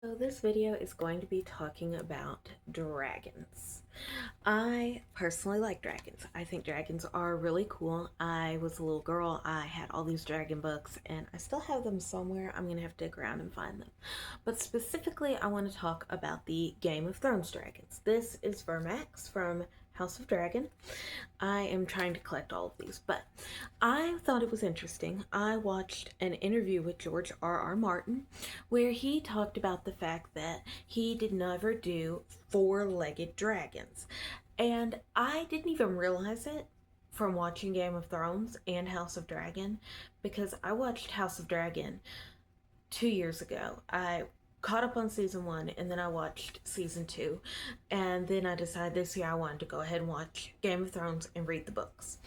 So this video is going to be talking about dragons. I personally like dragons. I think dragons are really cool. I was a little girl. I had all these dragon books and I still have them somewhere. I'm going to have to dig around and find them. But specifically, I want to talk about the Game of Thrones dragons. This is Vermax from House of Dragon. I am trying to collect all of these, but I thought it was interesting. I watched an interview with George R.R. Martin where he talked about the fact that he did never do four-legged dragons. And I didn't even realize it from watching Game of Thrones and House of Dragon because I watched House of Dragon 2 years ago. I caught up on season one and then I watched season two. And then I decided this year I wanted to go ahead and watch Game of Thrones and read the books.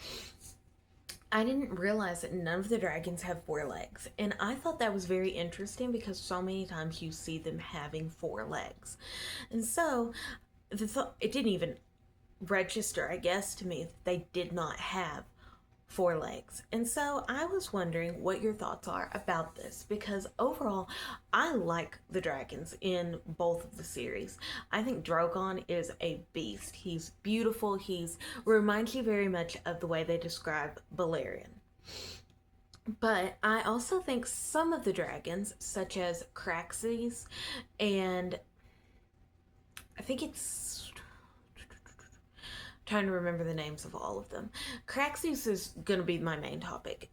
I didn't realize that none of the dragons have four legs. And I thought that was very interesting because so many times you see them having four legs. And so it didn't even register, I guess, to me that they did not have four legs. And so I was wondering what your thoughts are about this because overall, I like the dragons in both of the series. I think Drogon is a beast. He's beautiful. He's reminds you very much of the way they describe Balerion. But I also think some of the dragons, such as Craxes, and I think it's trying to remember the names of all of them. Craxus is gonna be my main topic.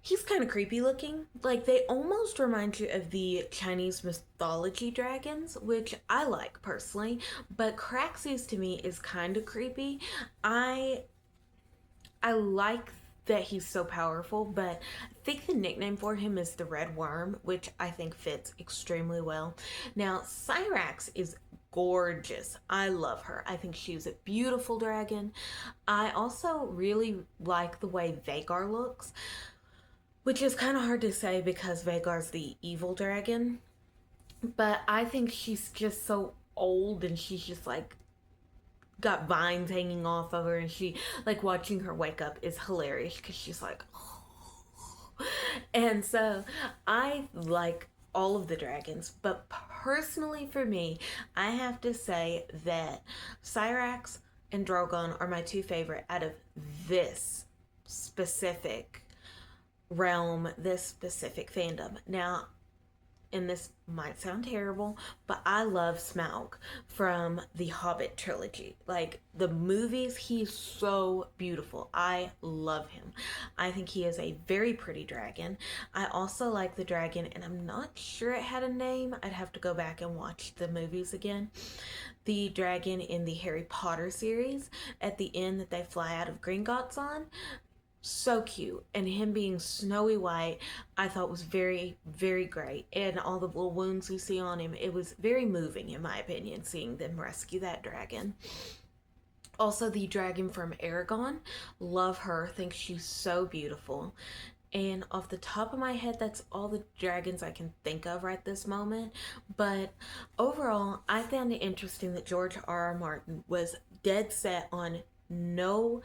He's kind of creepy looking. Like they almost remind you of the Chinese mythology dragons, which I like personally. But Craxus to me is kind of creepy. I like that he's so powerful, but I think the nickname for him is the Red Worm, which I think fits extremely well. Now, Syrax is gorgeous. I love her. I think she's a beautiful dragon. I also really like the way Vhagar looks, which is kind of hard to say because Vhagar's the evil dragon, but I think she's just so old and she's just like got vines hanging off of her, and she like watching her wake up is hilarious because she's like and so I like all of the dragons, but personally for me, I have to say that Syrax and Drogon are my two favorite out of this specific realm, this specific fandom. Now, and this might sound terrible, but I love Smaug from the Hobbit trilogy. Like the movies, he's so beautiful. I love him. I think he is a very pretty dragon. I also like the dragon, and I'm not sure it had a name. I'd have to go back and watch the movies again. The dragon in the Harry Potter series at the end that they fly out of Gringotts on, so cute, and him being snowy white I thought was very, very great, and all the little wounds you see on him, it was very moving in my opinion seeing them rescue that dragon. Also, the dragon from Aragon, love her, think she's so beautiful. And off the top of my head, that's all the dragons I can think of right this moment. But overall, I found it interesting that George R.R. Martin was dead set on no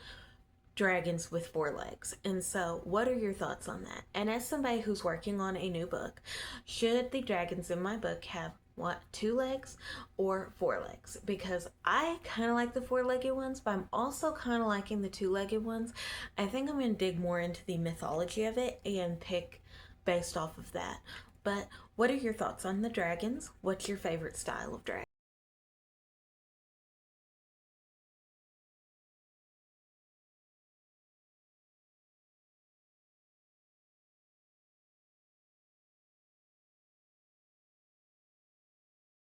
dragons with four legs. And so, what are your thoughts on that? And as somebody who's working on a new book, should the dragons in my book have what, two legs or four legs? Because I kind of like the four-legged ones, but I'm also kind of liking the two-legged ones. I think I'm going to dig more into the mythology of it and pick based off of that. But what are your thoughts on the dragons? What's your favorite style of dragon?